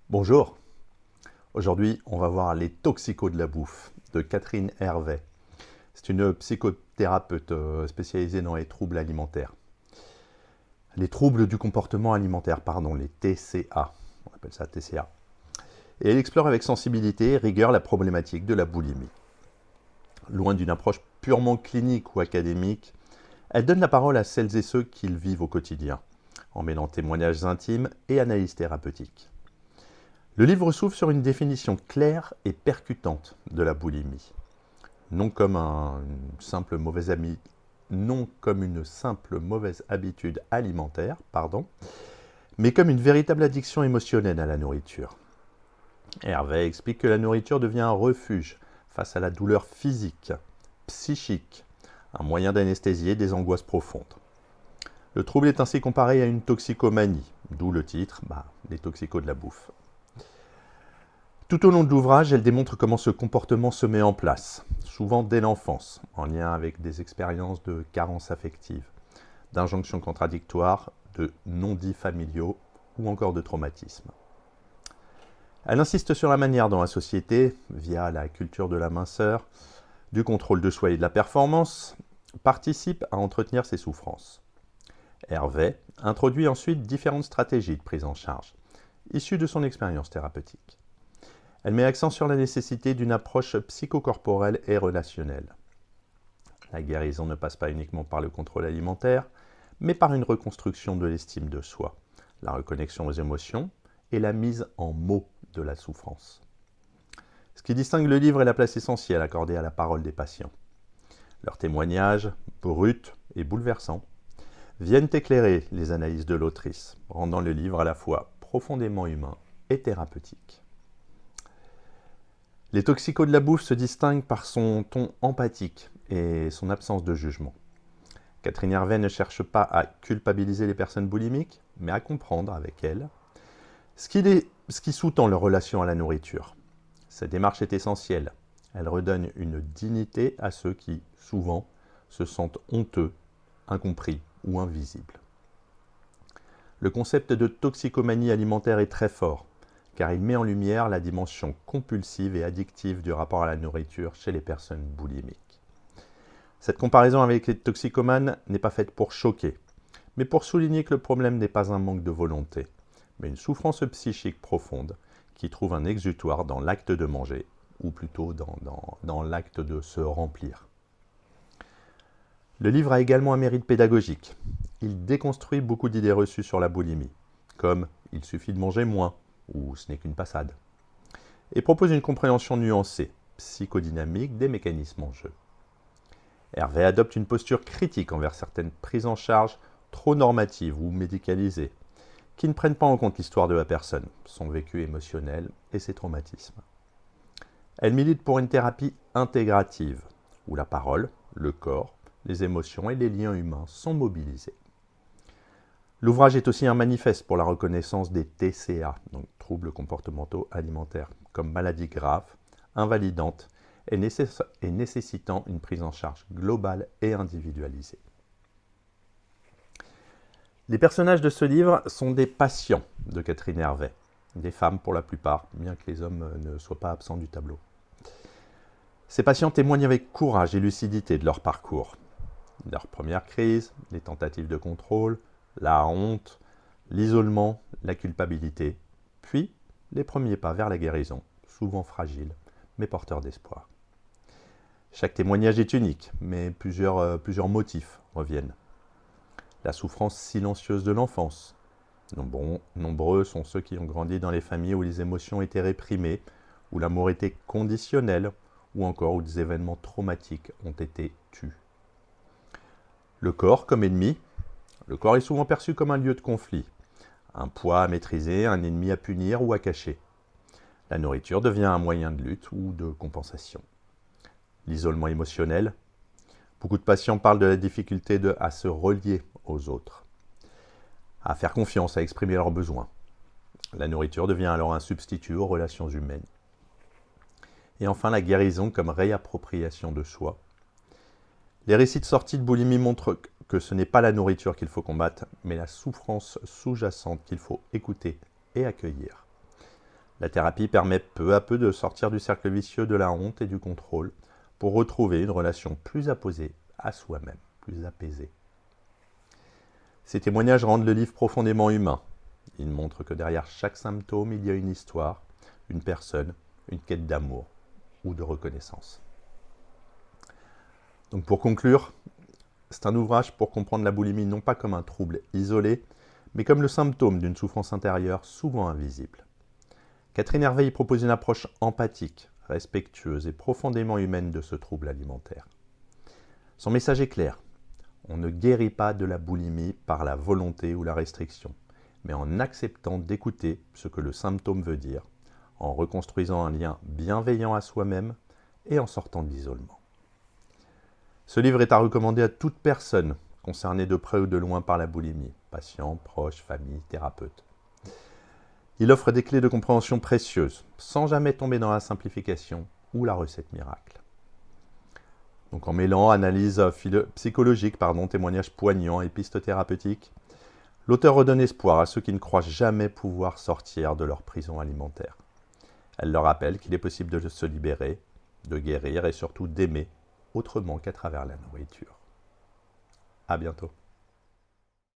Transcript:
Bonjour, aujourd'hui on va voir les toxicos de la bouffe de Catherine Hervé. C'est une psychothérapeute spécialisée dans les troubles alimentaires. Les troubles du comportement alimentaire, pardon, les TCA, on appelle ça TCA. Et elle explore avec sensibilité et rigueur la problématique de la boulimie. Loin d'une approche purement clinique ou académique, elle donne la parole à celles et ceux qui le vivent au quotidien, en mêlant témoignages intimes et analyses thérapeutiques. Le livre s'ouvre sur une définition claire et percutante de la boulimie. Non comme une simple mauvaise habitude alimentaire, mais comme une véritable addiction émotionnelle à la nourriture. Hervé explique que la nourriture devient un refuge face à la douleur physique, psychique, un moyen d'anesthésier des angoisses profondes. Le trouble est ainsi comparé à une toxicomanie, d'où le titre, les toxicos de la bouffe. Tout au long de l'ouvrage, elle démontre comment ce comportement se met en place, souvent dès l'enfance, en lien avec des expériences de carence affective, d'injonctions contradictoires, de non-dits familiaux ou encore de traumatismes. Elle insiste sur la manière dont la société, via la culture de la minceur, du contrôle de soi et de la performance, participe à entretenir ces souffrances. Hervé introduit ensuite différentes stratégies de prise en charge, issues de son expérience thérapeutique. Elle met l'accent sur la nécessité d'une approche psychocorporelle et relationnelle. La guérison ne passe pas uniquement par le contrôle alimentaire, mais par une reconstruction de l'estime de soi, la reconnexion aux émotions et la mise en mots de la souffrance. Ce qui distingue le livre est la place essentielle accordée à la parole des patients. Leurs témoignages, bruts et bouleversants, viennent éclairer les analyses de l'autrice, rendant le livre à la fois profondément humain et thérapeutique. Les toxicos de la bouffe se distinguent par son ton empathique et son absence de jugement. Catherine Hervé ne cherche pas à culpabiliser les personnes boulimiques, mais à comprendre avec elles ce qui sous-tend leur relation à la nourriture. Cette démarche est essentielle. Elle redonne une dignité à ceux qui, souvent, se sentent honteux, incompris ou invisibles. Le concept de toxicomanie alimentaire est très fort, car il met en lumière la dimension compulsive et addictive du rapport à la nourriture chez les personnes boulimiques. Cette comparaison avec les toxicomanes n'est pas faite pour choquer, mais pour souligner que le problème n'est pas un manque de volonté, mais une souffrance psychique profonde qui trouve un exutoire dans l'acte de manger, ou plutôt dans l'acte de se remplir. Le livre a également un mérite pédagogique. Il déconstruit beaucoup d'idées reçues sur la boulimie, comme « il suffit de manger moins » ou « ce n'est qu'une passade », et propose une compréhension nuancée, psychodynamique des mécanismes en jeu. Hervé adopte une posture critique envers certaines prises en charge trop normatives ou médicalisées, qui ne prennent pas en compte l'histoire de la personne, son vécu émotionnel et ses traumatismes. Elle milite pour une thérapie intégrative, où la parole, le corps, les émotions et les liens humains sont mobilisés. L'ouvrage est aussi un manifeste pour la reconnaissance des TCA, donc troubles comportementaux alimentaires, comme maladie grave, invalidante et nécessitant une prise en charge globale et individualisée. Les personnages de ce livre sont des patients de Catherine Hervé, des femmes pour la plupart, bien que les hommes ne soient pas absents du tableau. Ces patients témoignent avec courage et lucidité de leur parcours, leur première crise, les tentatives de contrôle, la honte, l'isolement, la culpabilité, puis les premiers pas vers la guérison, souvent fragiles, mais porteurs d'espoir. Chaque témoignage est unique, mais plusieurs motifs reviennent. La souffrance silencieuse de l'enfance. Nombreux sont ceux qui ont grandi dans les familles où les émotions étaient réprimées, où l'amour était conditionnel, ou encore où des événements traumatiques ont été tus. Le corps comme ennemi. Le corps est souvent perçu comme un lieu de conflit, un poids à maîtriser, un ennemi à punir ou à cacher. La nourriture devient un moyen de lutte ou de compensation. L'isolement émotionnel. Beaucoup de patients parlent de la difficulté à se relier aux autres, à faire confiance, à exprimer leurs besoins. La nourriture devient alors un substitut aux relations humaines. Et enfin, la guérison comme réappropriation de soi. Les récits de sortie de boulimie montrent que ce n'est pas la nourriture qu'il faut combattre, mais la souffrance sous-jacente qu'il faut écouter et accueillir. La thérapie permet peu à peu de sortir du cercle vicieux de la honte et du contrôle pour retrouver une relation plus apposée à soi-même, plus apaisée. Ces témoignages rendent le livre profondément humain. Ils montrent que derrière chaque symptôme, il y a une histoire, une personne, une quête d'amour ou de reconnaissance. Donc pour conclure, c'est un ouvrage pour comprendre la boulimie non pas comme un trouble isolé, mais comme le symptôme d'une souffrance intérieure souvent invisible. Catherine Hervé y propose une approche empathique, respectueuse et profondément humaine de ce trouble alimentaire. Son message est clair. On ne guérit pas de la boulimie par la volonté ou la restriction, mais en acceptant d'écouter ce que le symptôme veut dire, en reconstruisant un lien bienveillant à soi-même et en sortant de l'isolement. Ce livre est à recommander à toute personne concernée de près ou de loin par la boulimie, patient, proche, famille, thérapeute. Il offre des clés de compréhension précieuses, sans jamais tomber dans la simplification ou la recette miracle. Donc en mêlant analyse psychologique, témoignages poignants et pistes thérapeutiques, l'auteur redonne espoir à ceux qui ne croient jamais pouvoir sortir de leur prison alimentaire. Elle leur rappelle qu'il est possible de se libérer, de guérir et surtout d'aimer autrement qu'à travers la nourriture. À bientôt.